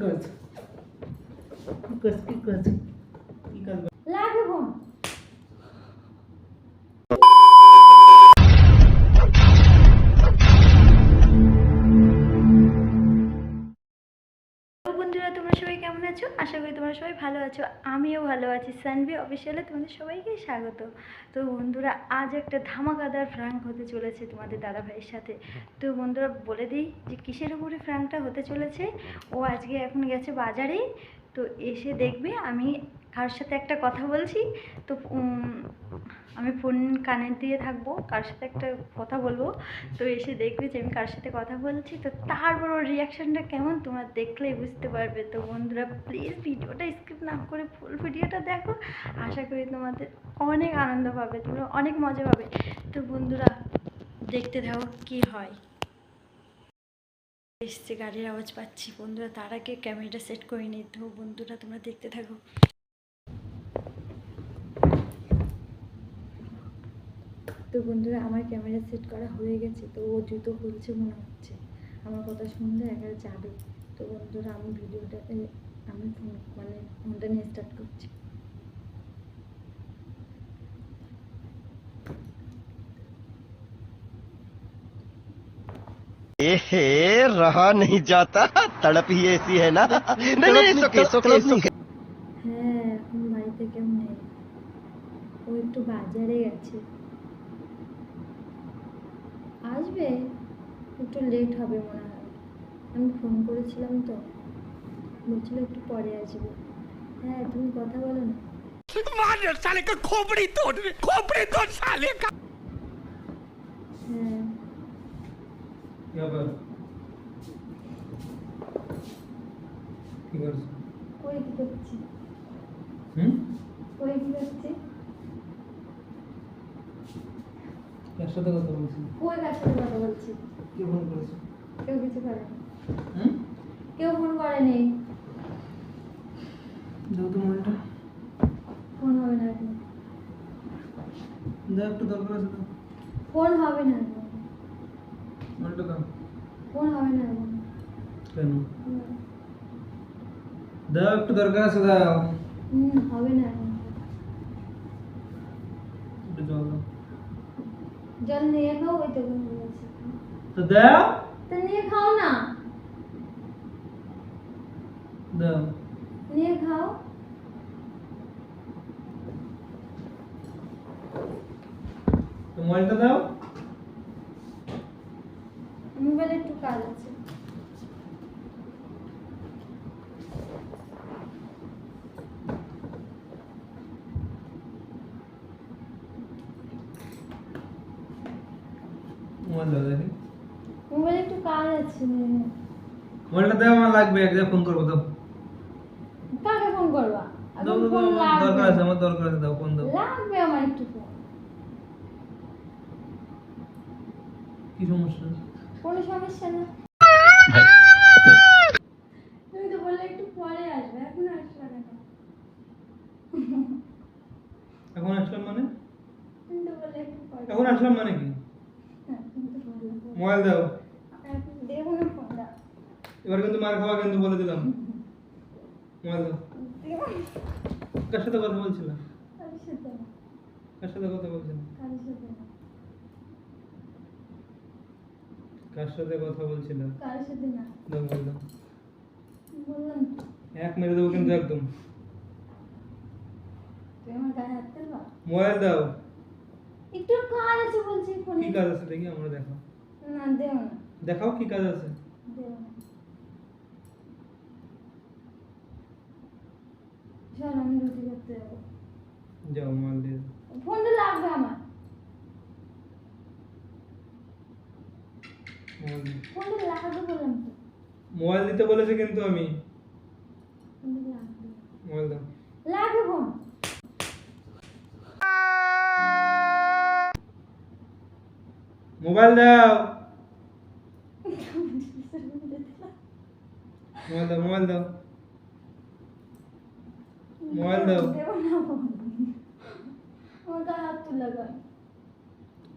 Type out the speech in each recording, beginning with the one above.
করছো কি করছো কি কাজ লাগে বোন। বন্ধুরা তোমরা সবাই কেমন আছো? আশা করি তোমরা সবাই ভালো আছো। আমিও ভালো আছি। সানভি অফিসিয়ালে তোমাদের সবাইকে স্বাগত। তো বন্ধুরা আজ একটা ধামাকাদার ফ্র্যাঙ্ক হতে চলেছে তোমাদের দাদা ভাইয়ের সাথে। তো বন্ধুরা বলে দিই যে কিসের উপরে ফ্র্যাঙ্কটা হতে চলেছে। ও আজকে এখন গেছে বাজারে, তো এসে দেখবে আমি কার সাথে একটা কথা বলছি। তো আমি ফোন কানে দিয়ে থাকবো, কার সাথে একটা কথা বলবো। তো এসে দেখবে যে আমি কার সাথে কথা বলছি, তো তারপর ওর রিয়াকশানটা কেমন তোমরা দেখলেই বুঝতে পারবে। তো বন্ধুরা প্লিজ ভিডিওটা স্কিপ না করে ফুল ভিডিওটা দেখো। আশা করি তোমাদের অনেক আনন্দ পাবে, তোমরা অনেক মজা পাবে। তো বন্ধুরা দেখতে থাকো কি হয়। এসছে, গাড়ির আওয়াজ পাচ্ছি বন্ধুরা। তার আগে ক্যামেরাটা সেট করে নিই। তো বন্ধুরা তোমরা দেখতে থাকো। তো বন্ধুরা আমার ক্যামেরা সেট করা হয়ে গেছে। তো ও জুতো খুলছে মনে হচ্ছে, আমার কথা শুনতে একেবারে যাবে। তো বন্ধুরা আমি ভিডিওটাতে আমি ফোনটা নিয়ে স্টার্ট করছি। रहा नहीं जाता, तड़प ही ऐसी है ना। नहीं नहीं হ্যাঁ এখন বাড়িতে কেউ নেই, ও একটু বাজারে গেছে, আসবে একটু লেট হবে মনে হয়। আমি ফোন করেছিলাম তো, বলছিল একটু পরে আসবে। হ্যাঁ তুমি কথা বলো না। साले का खोपड़ी तोड़ साले का। হ্যাঁ क्या कर কি করছো কই কি করছি? কই কি করছি? কার সাথে কথা বলছি কই কার সাথে কথা বলছি? কে ফোন করেছে কেউ কিছু করেনি। কেউ ফোন করেনি। দাও তো মোবাইলটা ফোন হবে না এখন। দাও একটু দরকার আছে দাও ফোন হবে না এখন। মোবাইলটা দাও ফোন হবে না এখন। কেন দাও একটু দরকার আছে দাও হবে না এখন। একটু জল দাও জল নিয়ে খাও, ওই তো বলছি। তো দাও তো নিয়ে খাও না, দাও নিয়ে খাও। তো মোবাইলটা দাও মোবাইলে একটু কাজ আছে। মোবাইল দাও দেখি মোবাইলে একটু কাজ আছে। মোবাইলটা দাও, আমার লাগবে, এক জায়গায় ফোন করবো দাও কাকে ফোন করবা? দাও এখন ফোন দাও, দরকার আছে, লাগবে। আমার দরকার আছে, দাও ফোন দাও। লাগবে আমার একটু ফোন। কি সমস্যা? কোনো সমস্যা না। তুমি তো বললে একটু পরে আসবে, এখন আসবে না কেন? এখন আসলাম মানে? তুমি তো বললে একটু পরে। এখন আসলাম মানে কি? হ্যাঁ, তুমি তো বললে। মোবাইল দাও, এখন দেবো না ফোনটা। এবার কিন্তু মার খাওয়া কিন্তু বলে দিলাম। মোবাইল দাও। দেবো না। কার সাথে কথা বলছিলাম? কারোর সাথে না। কার সাথে কথা বলছিলাম? কারোর সাথে না। কার সাথে কথা বলছিলাম? কারোর সাথে না। দাও মোবাইল দাও। বললাম তো। এক মেরে দেবো কিন্তু একদম। তুমি আমার গায়ে হাত তুলবা? মোবাইল দাও। একটু কাজ আছে বলছি ফোনে। কি কাজ আছে দেখি, আমরা দেখাও। না দেবো না। দেখাও কি কাজ আছে। দেবো না। চল আমি রুটি করতে যাবো। যাও মোবাইল দিয়ে দাও। ফোনটা লাগবে আমার। মোবাইল দাও। ফোনটা লাগবে বললাম তো। মোবাইল দিতে বলেছি কিন্তু আমি। ফোনটা লাগবে। মোবাইল দাও। লাগবে ফোন। মোবাইল দাও। মোবাইল দাও, মোবাইল দাও। মোবাইল দাও। দেবো না ফোন। আমার গায়ে হাত তুললা কেন?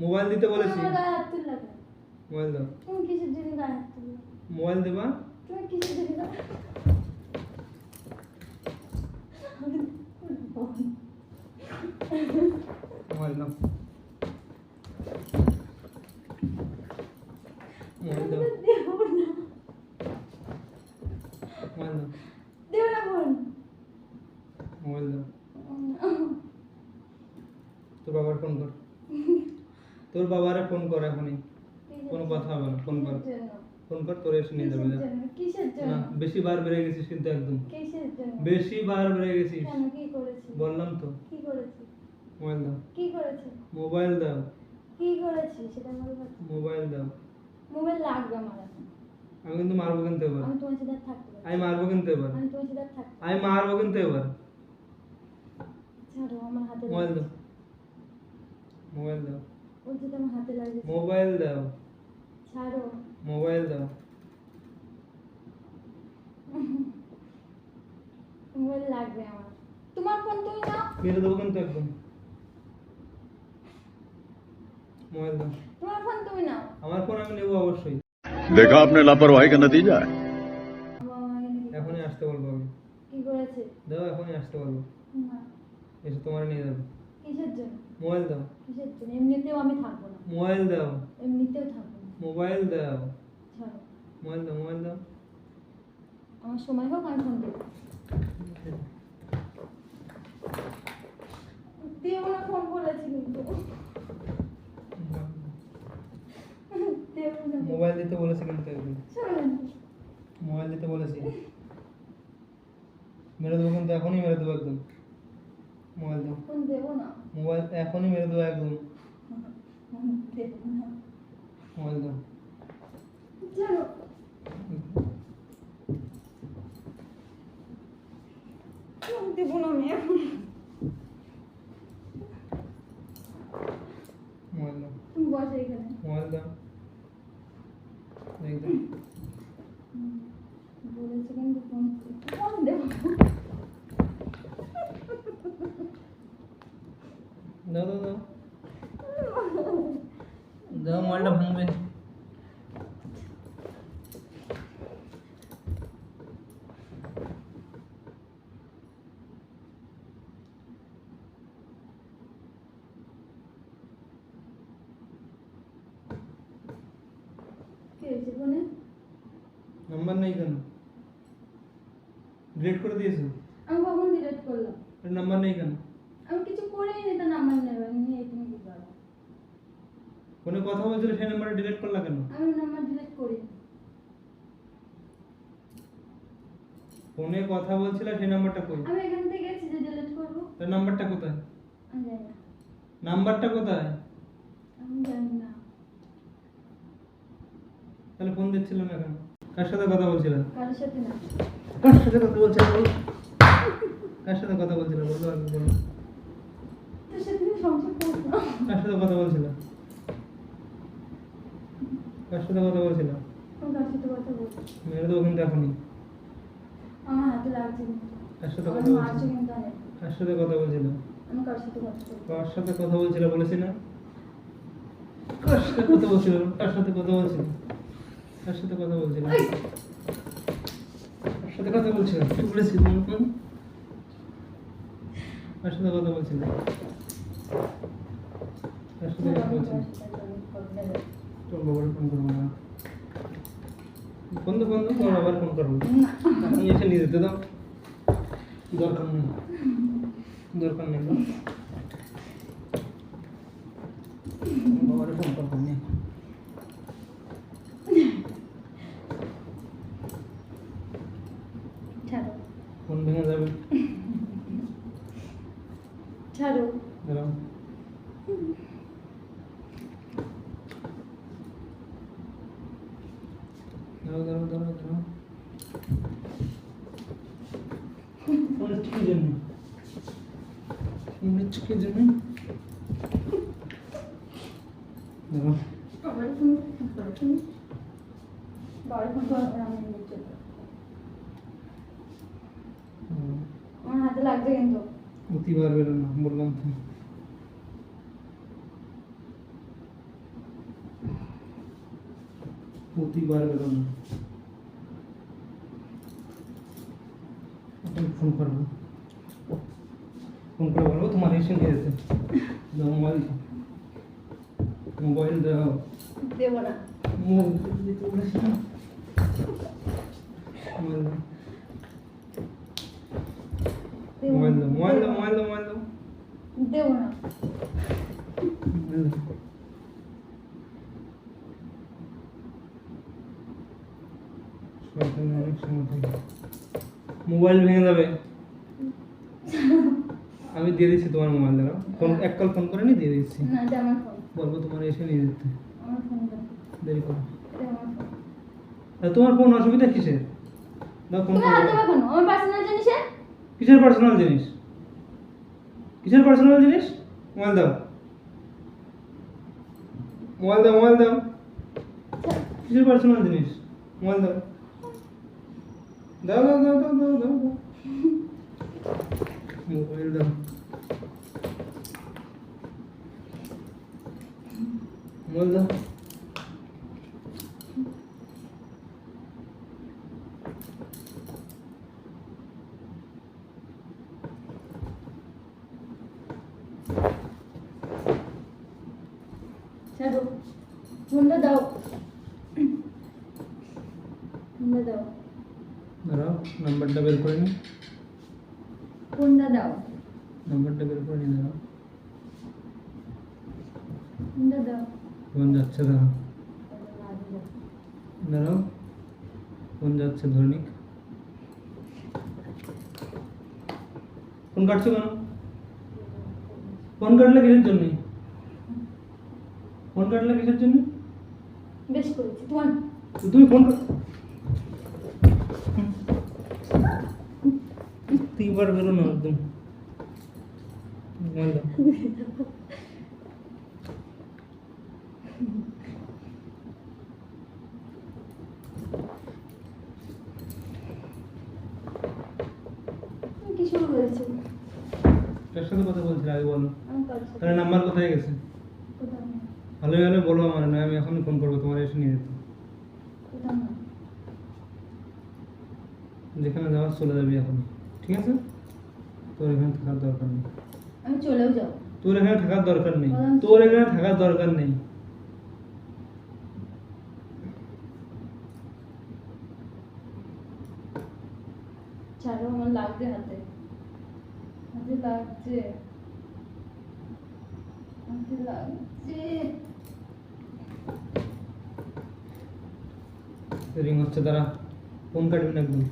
মোবাইল দিতে বলেছি। আমার গায়ে হাত তুললা কেন? মোবাইল দাও। তুমি কিসের জন্য গায়ে হাত তুললা? মোবাইল দেবা? তুমি কিসের জন্য মোবাইল দাও, দেবে না ফোন। মোবাইল দাও। তোর বাবার ফোন কর, তোর বাবারে ফোন কর এখনই, কোনো কথা হবে না, ফোন কর, কিসের জন্য? ফোন কর, তোর এসে নিয়ে যাবে। কিসের জন্য? কিসের না, জন্য? বেশি বার বেড়ে গেছিস কিন্তু একদম, কিসের জন্য? বেশি বার বেড়ে গেছিস। কেন, কি করেছি? বললাম তো, কি করেছি? মোবাইল দাও, কি করেছি? মোবাইল দাও, কি করেছি সেটা বলো। মোবাইল দাও। মোবাইল লাগবে আমার এখন। আমি কিন্তু মারবো কিন্তু এবার, আমি তোমার সাথে আর থাকতে পারবো না। আমি মারবো কিন্তু এবার, আমি তোমার সাথে আর থাকতে আমি মারবো কিন্তু এবার। ছাড়ো, আমার হাতে মোবাইল লাগছে। দাও, মোবাইল দাও, বলছি তো আমার হাতে লাগছে। মোবাইল দাও, ছাড়ো। মোবাইল দাও। মোবাইল লাগবে আমার। তোমার ফোন তুমি নাও। মেরে দেবো কিন্তু একদম। মোবাইল দাও, তোমার ফোন তুমি নাও। আমার ফোন আমি নেবো অবশ্যই। देखा आपने लापरवाही का नतीजा है। আমার আমাকে নিয়ে কি এখনই আসতে বলবো আমি, কি করেছে? দাও, এখনই আসতে বলবো, না। এসে তোমার নিয়ে যাবে। কিসের জন্য? মোবাইল দাও, কিসের জন্য? এমনিতেও আমি থাকবো না। মোবাইল দাও, এমনিতেও থাকবো না। মোবাইল দাও, ছাড়ো। মোবাইল দাও, মোবাইল দাও। আমার সময় হোক, আমি ফোন দেবো। দেবো না, ফোন বলেছি কিন্তু। দেবো না। মোবাইল দিতে বলেছি কিন্তু একদম, ছাড়ো। মোবাইল দিতে বলেছি। মেরে দেবো কিন্তু, এখনই মেরে দেবো একদম। মোবাইল দাও, ফোন দেবো না। মোবাইল এখনই মেরে দেবো একদম। দেবো না। মোবাইল দাও। ছাড়ো। ফোন দেবো না আমি এখন। মোবাইল দাও, তুমি বসো এখানে। মোবাইল দাও, একদম। বলেছে কিন্তু ফোন দেবো। দাও দাও দাও দাও, মোবাইলটা ভাঙবে। কি হয়েছে ফোনে? নাম্বার নেই কেন? ডিলিট করে দিয়েছো? আমি কখন ডিলিট করলাম? এর নাম্বার নেই কেন? আমি কিছু করিনি, তো নাম্বার নেবে নিয়ে তুমি কি করো? ফোনে কথা বলছিলে, সেই নাম্বারটা ডিলিট করলা কেন? আমি নাম্বার ডিলিট করিনি। ফোনে কথা বলছিলে, সেই নাম্বারটা কই? আমি এখান থেকে গেছি যে ডিলিট করবো। তার নাম্বারটা কোথায়? আমি জানি না। নাম্বারটা কোথায়? আমি জানি না। তাহলে ফোন দিচ্ছিল না কেন? কার সাথে কথা বলছিলে? কারোর সাথে না। কার সাথে কথা বলছিলে বলো? কার সাথে কথা বলছিলে বলো, আগে বলো। তোর সাথে আমি সংসার করবো না। কার সাথে কথা বলছিলে? কার সাথে কথা বলছিলে? আমি কার সাথে কথা বলবো? মেরে দেবো কিন্তু এখনই। আমার হাতে লাগছে কিন্তু। কার সাথে আমার কথা মারছে বলছিলে? কিন্তু অনেক। কার সাথে কথা বলছিলে? আমি কার সাথে কথা বলবো? কার সাথে কথা বলছিলে বলেছি না? কার সাথে কথা বলছিলে? কার সাথে কথা বলছিলে? কার সাথে কথা বলছিলে? এই! কার সাথে কথা বলছিলে? কি বলেছি? কার সাথে কথা বলছিলে? কার সাথে কথা বলছিলে? তোর বাবার ফোন করবো না। বন্ধু বন্ধু, তোর বাবার ফোন করবো। আমি এসে নিয়ে যেতে দাও। দরকার নেই, দরকার নেই। বাবার ফোন করবো না। ছাড়ো। ফোন ভেঙে যাবে। ছাড়ো। দাঁড়াও। দাঁড়াও দাঁড়াও দাঁড়াও দাঁড়াও। ফোন হচ্ছে কি জন্য? ফোন হচ্ছে কি জন্য? দাঁড়াও। বাবার ফোন করো। বাবার ফোন করো, আমি নিয়ে চলে যাবো। আমার হাতে লাগছে কিন্তু। অতিবার বেরো না, বললাম তো। অতিবার বেরো না। এখন ফোন করবো, ফোন করে বলবো তোমার এসে নিয়ে যেতে। দাও মোবাইল, মোবাইল দাও। দেবো না। মোবাইল দিতে বলেছি না? মোবাইল দাও। মোবাইল দাও, মোবাইল দাও, মোবাইল দাও, মোবাইল দাও। দেবো না। মোবাইল দাও। শয়তানের অনেক সময় থাকে। মোবাইল ভেঙে যাবে। আমি দিয়ে দিচ্ছি তোমার মোবাইল, দাও ফোন, এক কল ফোন করে দিয়ে দিচ্ছি। না, এটা আমার ফোন। বলবো তোমার এসে নিয়ে যেতে, আমার ফোন দাও। দেরি করো। এটা আমার ফোন। তা তোমার ফোন অসুবিধা কিসের? দাও ফোন তুমি হাত করো। দেবে কেন? আমার পার্সোনাল জিনিসে? কিসের পার্সোনাল জিনিস? কিসের পার্সোনাল জিনিস? মোবাইল দাও, মোবাইল দাও, মোবাইল দাও। কিসের পার্সোনাল জিনিস? মোবাইল দাও, দাও দাও দাও দাও দাও দাও দাও। মোবাইল দাও, মোবাইল দাও। ছাড়ো। ফোনটা দাও। ফোনটা দাও। দাঁড়াও, নাম্বারটা বের করে নি, ফোনটা দাও। নাম্বারটা বের করে নি। দাঁড়াও, ফোনটা দাও। ফোন যাচ্ছে, দাঁড়াও দাঁড়াও, ফোন যাচ্ছে, ধরে নিক। ফোন কাটছো কেন? ফোন কাটলে কিসের জন্য? ফোন কাটলে কিসের জন্য? বেশ করেছি তোমার। তুমি ফোন তিনবার বেরো না একদম। মোবাইল দাও। তুমি কি শুরু করেছো? কার সাথে কথা বলছিলে আগে বলো। আমি কারোর সাথে তাহলে নাম্বার কোথায় গেছে? কোথাও না। ভালো হলে বলো আমার, না আমি এখনই ফোন করবো, তোমার এসে নিয়ে যেতে। কোথাও না। যেখানে যাওয়ার চলে যাবি এখন, ঠিক আছে? তোর এখানে থাকার দরকার নেই। আমি চলেও যাও। তোর এখানে থাকার দরকার নেই, তোর এখানে থাকার দরকার নেই। ছাড়ো, আমার লাগছে হাতে। হাতে লাগছে। হাতে লাগছে। রিং হচ্ছে, দাঁড়া, ফোন কাটবি না একদম।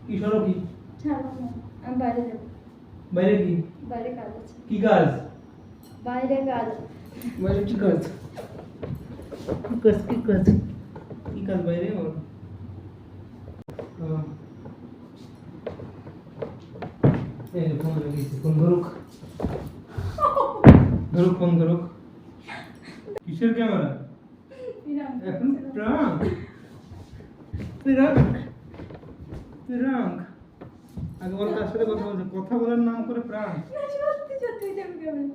কি সরো কি? ছাড়ো না। আমি বাইরে যাবো। বাইরে কি? বাইরে কাজ আছে। কি কাজ? বাইরে কাজ। বাইরে কি কাজ? কি কাজ? কি কাজ? কি কাজ বাইরে? বল। এই ফোন রেখেছি, ফোন ধরুক, ধরুক, ফোন ধরুক। কিসের ক্যামেরা? এখন প্রাঙ্ক, প্রাঙ্ক, প্রাঙ্ক। আগে বল কার সাথে কথা বলছো? কথা বলার নাম করে প্রাঙ্ক। সত্যি সত্যি যাবে কেমন?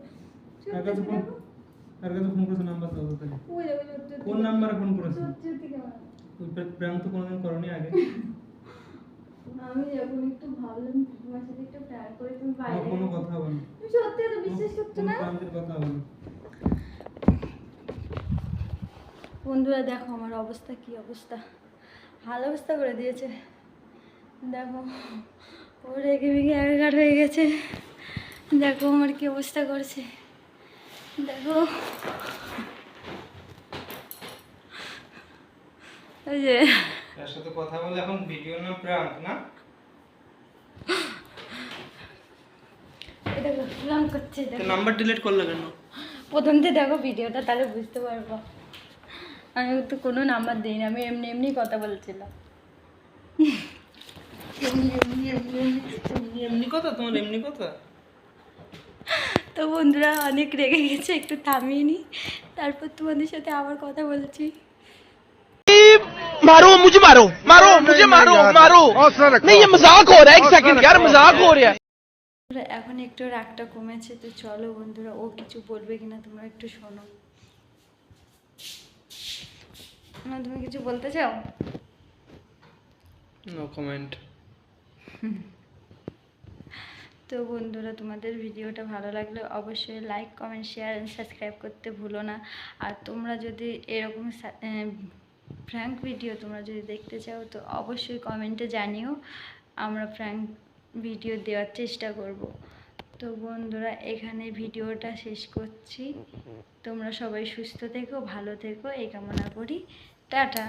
কার কাছে ফোন, কার কাছে ফোন করেছো? নাম্বার দাও তো তাহলে। ওই দেখো সত্যি। কোন নাম্বারে ফোন করেছো? সত্যি সত্যি কেমন? ওই প্রাঙ্ক তো কোনোদিন করনি আগে। আমি যখন একটু ভাবলাম তোমার সাথে একটু প্ল্যান করে তুমি আমার বাইরে কোনো কথা হবে না, তুমি সত্যি তো বিশ্বাস করছো কোনো না? প্রাঙ্কের কথা হবে না। বন্ধুরা দেখো আমার অবস্থা, কি অবস্থা, হাল অবস্থা করে দিয়েছে। দেখো ও রেগে ভেগে একাকার হয়ে গেছে। দেখো আমার কি অবস্থা করেছে। দেখো এই যে তার সাথে কথা বলে এখন ভিডিও না প্রাঙ্ক না? এটা প্ল্যান করছে। তো দেখো নাম্বার ডিলিট করলে কেন? প্রথম থেকে দেখো ভিডিওটা, তাহলে বুঝতে পারবো। আমি তো কোনো নাম্বার দিইনি, আমি এমনি এমনি কথা বলছিলাম। এমনি কথা, তোমার এমনি কথা। তো বন্ধুরা অনেক রেগে গেছে, একটু থামিয়ে নি, তারপর তোমাদের সাথে আবার কথা বলছি। मारो मुझे, मारो मारो मुझे, मारो मारो। नहीं ये मजाक हो रहा है, एक सेकंड यार, मजाक हो रहा है। বন্ধুরা, এখন একটু রাগটা কমেছে, তো চলো বন্ধুরা ও কিছু বলবে কিনা তোমরা একটু শোনো না। তুমি কিছু বলতে চাও? No comment. তো বন্ধুরা তোমাদের ভিডিওটা ভালো লাগলে অবশ্যই like, comment, share and subscribe করতে ভুলো না। আর তোমরা যদি এরকম ফ্র্যাঙ্ক ভিডিও তোমরা যদি দেখতে চাও তো অবশ্যই কমেন্টে জানিও, আমরা ফ্র্যাঙ্ক ভিডিও দেওয়ার চেষ্টা করব। তো বন্ধুরা এখানে ভিডিওটা শেষ করছি, তোমরা সবাই সুস্থ থেকো, ভালো থেকো এই কামনা করি। টাটা।